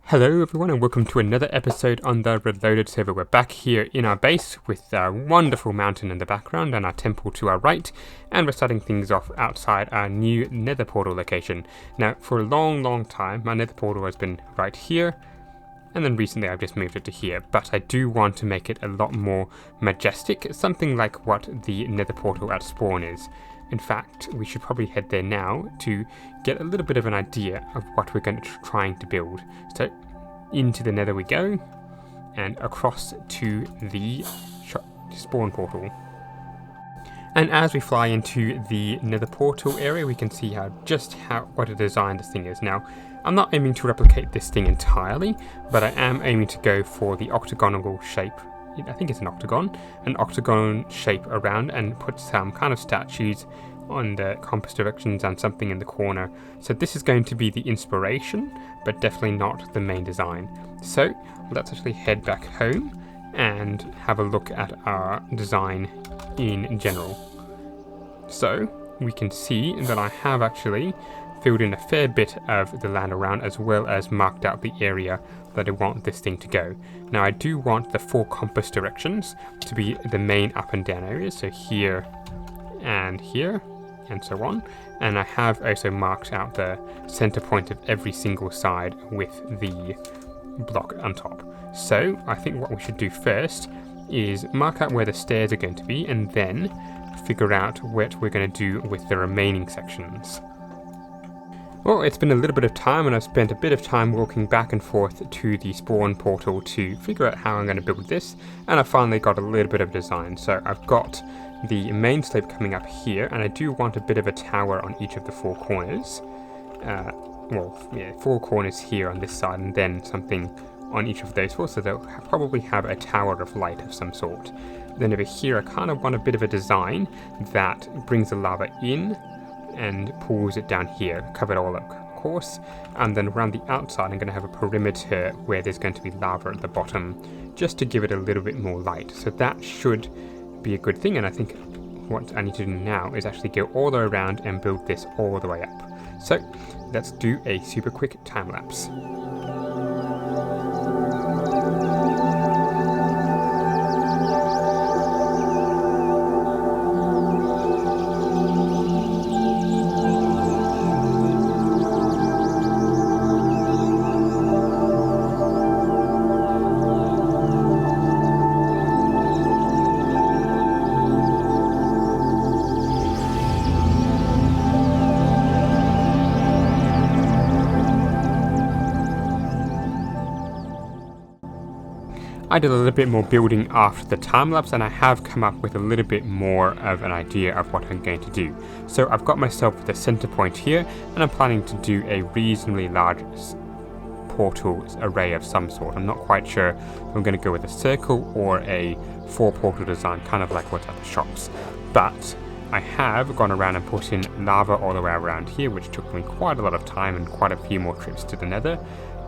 Hello everyone and welcome to another episode on the Reloaded server. We're back here in our base with our wonderful mountain in the background and our temple to our right, and we're starting things off outside our new nether portal location. Now for a long time my nether portal has been right here, and then recently I've just moved it to here, but I do want to make it a lot more majestic, something like what the nether portal at spawn is. In fact, we should probably head there now to get a little bit of an idea of what we're going to trying to build. So into the nether we go, and across to the spawn portal. And as we fly into the nether portal area, we can see what a design this thing is. Now, I'm not aiming to replicate this thing entirely, but I am aiming to go for the octagonal shape. I think it's an octagon shape around, and put some kind of statues on the compass directions and something in the corner. So this is going to be the inspiration, but definitely not the main design. So let's actually head back home and have a look at our design in general. So we can see that I have actually filled in a fair bit of the land around, as well as marked out the area that I want this thing to go. Now I do want the 4 compass directions to be the main up and down areas, so here and so on, and I have also marked out the center point of every single side with the block on top. So I think what we should do first is mark out where the stairs are going to be, and then figure out what we're going to do with the remaining sections. Well, it's been a little bit of time, and I've spent a bit of time walking back and forth to the spawn portal to figure out how I'm going to build this, and I finally got a little bit of design. So I've got the main slope coming up here, and I do want a bit of a tower on each of the 4 corners. 4 corners here on this side, and then something on each of those 4, so they'll probably have a tower of light of some sort. Then over here I kind of want a bit of a design that brings the lava in and pulls it down here, cover it all up, of course, and then around the outside I'm going to have a perimeter where there's going to be lava at the bottom, just to give it a little bit more light. So that should be a good thing, and I think what I need to do now is actually go all the way around and build this all the way up. So let's do a super quick time lapse. I did a little bit more building after the time lapse, and I have come up with a little bit more of an idea of what I'm going to do. So I've got myself the center point here, and I'm planning to do a reasonably large portal array of some sort. I'm not quite sure if I'm going to go with a circle or a 4 portal design, kind of like what's at the shops. But I have gone around and put in lava all the way around here, which took me quite a lot of time and quite a few more trips to the nether,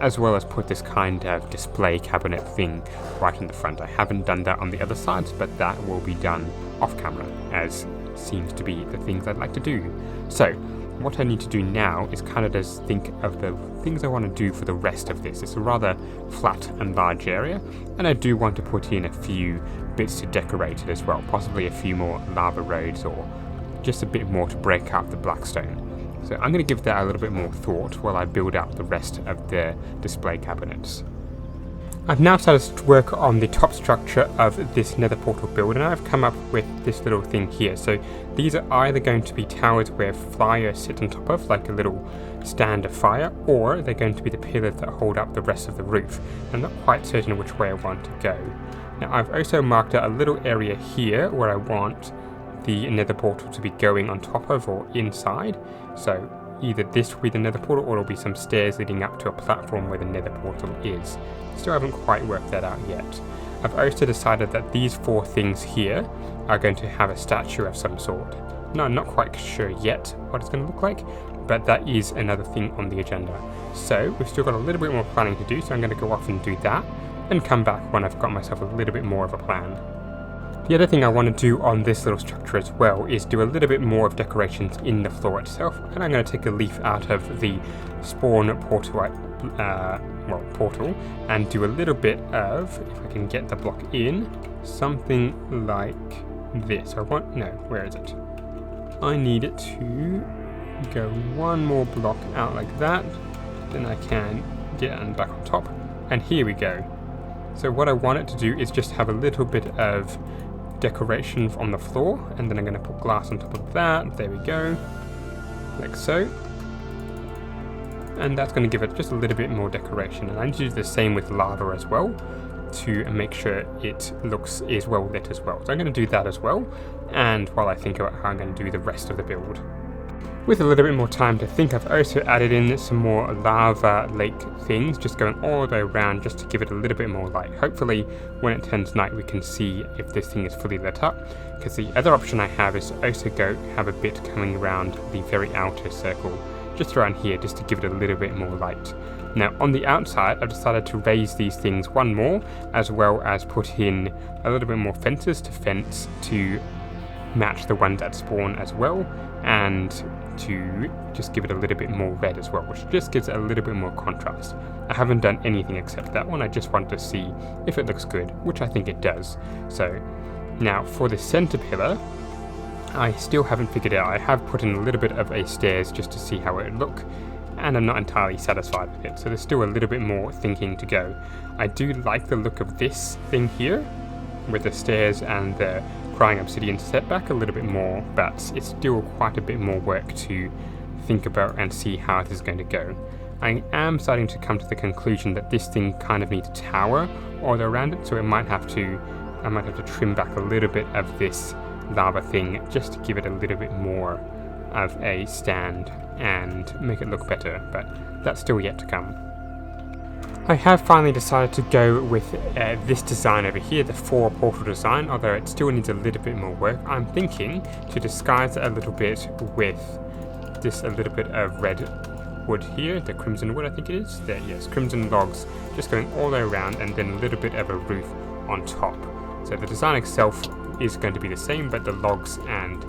as well as put this kind of display cabinet thing right in the front. I haven't done that on the other sides, but that will be done off camera, as seems to be the things I'd like to do. So what I need to do now is kind of just think of the things I want to do for the rest of this. It's a rather flat and large area, and I do want to put in a few bits to decorate it as well, possibly a few more lava roads or just a bit more to break up the blackstone. So I'm going to give that a little bit more thought while I build out the rest of the display cabinets. I've now started to work on the top structure of this nether portal build, and I've come up with this little thing here. So these are either going to be towers where fires sit on top of, like a little stand of fire, or they're going to be the pillars that hold up the rest of the roof. I'm not quite certain which way I want to go. Now I've also marked out a little area here where I want the nether portal to be going on top of or inside. So either this will be the nether portal, or it'll be some stairs leading up to a platform where the nether portal is. Still haven't quite worked that out yet. I've also decided that these 4 things here are going to have a statue of some sort. No, I'm not quite sure yet what it's going to look like, but that is another thing on the agenda. So we've still got a little bit more planning to do, so I'm going to go off and do that and come back when I've got myself a little bit more of a plan. The other thing I want to do on this little structure as well is do a little bit more of decorations in the floor itself, and I'm going to take a leaf out of the spawn portal portal and do a little bit of, if I can get the block in, something like this. Where is it? I need it to go one more block out like that, then I can get it back on top, and here we go. So what I want it to do is just have a little bit of decoration on the floor, and then I'm going to put glass on top of that. There we go, like so. And that's going to give it just a little bit more decoration. And I need to do the same with lava as well to make sure it is well lit as well. So I'm going to do that as well, and while I think about how I'm going to do the rest of the build. With a little bit more time to think, I've also added in some more lava lake things, just going all the way around just to give it a little bit more light. Hopefully when it turns night we can see if this thing is fully lit up, because the other option I have is to also have a bit coming around the very outer circle, just around here, just to give it a little bit more light. Now on the outside I've decided to raise these things one more, as well as put in a little bit more fences to fence to match the ones that spawn as well, and to just give it a little bit more red as well, which just gives it a little bit more contrast. I haven't done anything except that one. I just want to see if it looks good, which I think it does. So now for the center pillar, I still haven't figured it out. I have put in a little bit of a stairs just to see how it would look, and I'm not entirely satisfied with it, so there's still a little bit more thinking to go. I do like the look of this thing here with the stairs and the crying obsidian setback a little bit more, but it's still quite a bit more work to think about and see how it is going to go. I am starting to come to the conclusion that this thing kind of needs a tower all around it, so I might have to trim back a little bit of this lava thing just to give it a little bit more of a stand and make it look better, but that's still yet to come. I have finally decided to go with this design over here, the 4 portal design, although it still needs a little bit more work. I'm thinking to disguise it a little bit with a little bit of red wood here, the crimson wood I think it is, there, yes, crimson logs, just going all the way around, and then a little bit of a roof on top. So the design itself is going to be the same, but the logs and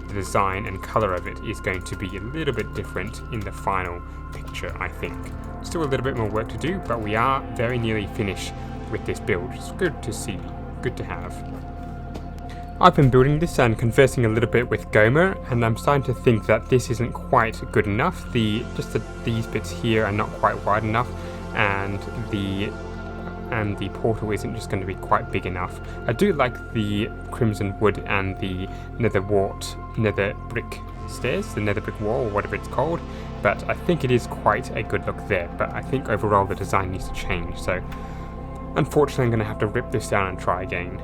the design and colour of it is going to be a little bit different in the final picture, I think. Still a little bit more work to do, but we are very nearly finished with this build. It's good to see, good to have. I've been building this and conversing a little bit with Gomer, and I'm starting to think that this isn't quite good enough. These bits here are not quite wide enough, and the portal isn't just going to be quite big enough. I do like the crimson wood and the nether brick stairs, the nether brick wall, or whatever it's called, but I think it is quite a good look there, but I think overall the design needs to change, so unfortunately I'm going to have to rip this down and try again.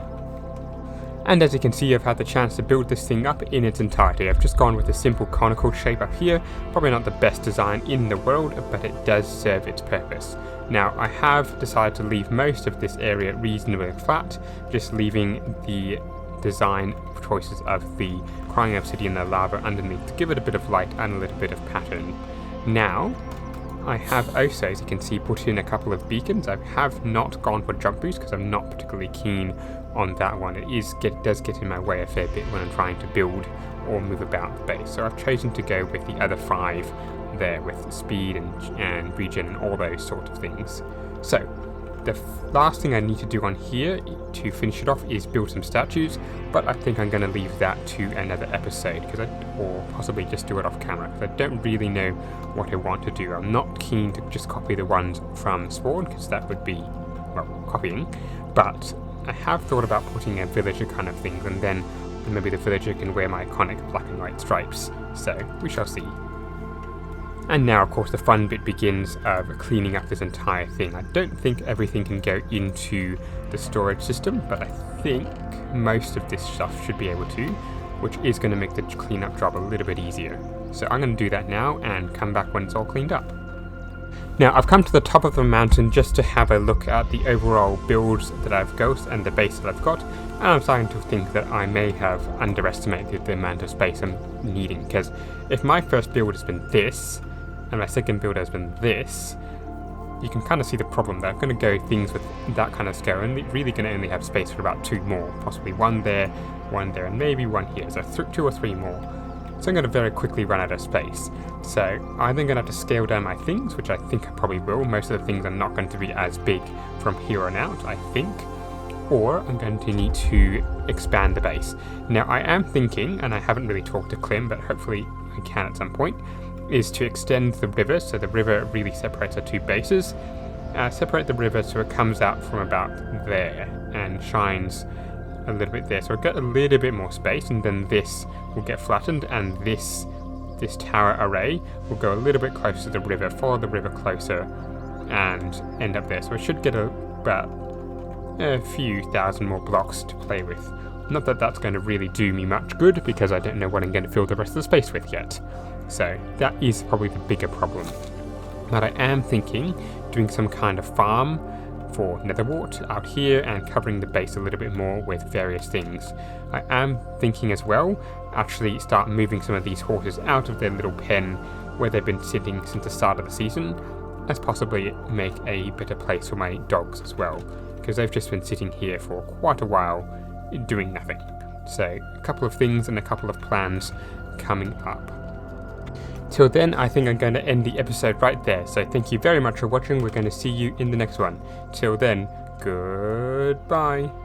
And as you can see, I've had the chance to build this thing up in its entirety. I've just gone with a simple conical shape up here, probably not the best design in the world, but it does serve its purpose. Now I have decided to leave most of this area reasonably flat, just leaving the design choices of the crying obsidian and the lava underneath to give it a bit of light and a little bit of pattern. Now I have also, as you can see, put in a couple of beacons. I have not gone for jump boost because I'm not particularly keen on that one. It does get in my way a fair bit when I'm trying to build or move about the base, so I've chosen to go with the other 5 there with speed and regen and all those sort of things. So the last thing I need to do on here to finish it off is build some statues, but I think I'm going to leave that to another episode, or possibly just do it off camera, because I don't really know what I want to do. I'm not keen to just copy the ones from Spawn, because that would be, well, copying, but I have thought about putting a villager kind of thing, and then maybe the villager can wear my iconic black and white stripes, so we shall see. And now, of course, the fun bit begins of cleaning up this entire thing. I don't think everything can go into the storage system, but I think most of this stuff should be able to, which is going to make the cleanup job a little bit easier. So I'm going to do that now and come back when it's all cleaned up. Now, I've come to the top of the mountain just to have a look at the overall builds that I've got and the base that I've got, and I'm starting to think that I may have underestimated the amount of space I'm needing, because if my first build has been this, and my second build has been this, you can kind of see the problem there. I'm going to go things with that kind of scale, and really going to only have space for about 2 more, possibly one there, and maybe one here, so 2 or 3 more. so I'm going to very quickly run out of space. So I'm then going to have to scale down my things, which I think I probably will. Most of the things are not going to be as big from here on out, I think. Or I'm going to need to expand the base. Now I am thinking, and I haven't really talked to Clem, but hopefully I can at some point, is to extend the river, so the river really separates our two bases. Separate the river so it comes out from about there and shines a little bit there. So I'll get a little bit more space, and then this will get flattened, and this tower array will go a little bit closer to the river, follow the river closer, and end up there. So I should get about a few thousand more blocks to play with. Not that that's going to really do me much good, because I don't know what I'm going to fill the rest of the space with yet. So that is probably the bigger problem. But I am thinking doing some kind of farm for netherwort out here and covering the base a little bit more with various things. I am thinking as well actually start moving some of these horses out of their little pen where they've been sitting since the start of the season, as possibly make a better place for my dogs as well, because they've just been sitting here for quite a while doing nothing. So a couple of things and a couple of plans coming up. Till then, I think I'm going to end the episode right there. So thank you very much for watching. We're going to see you in the next one. Till then, goodbye.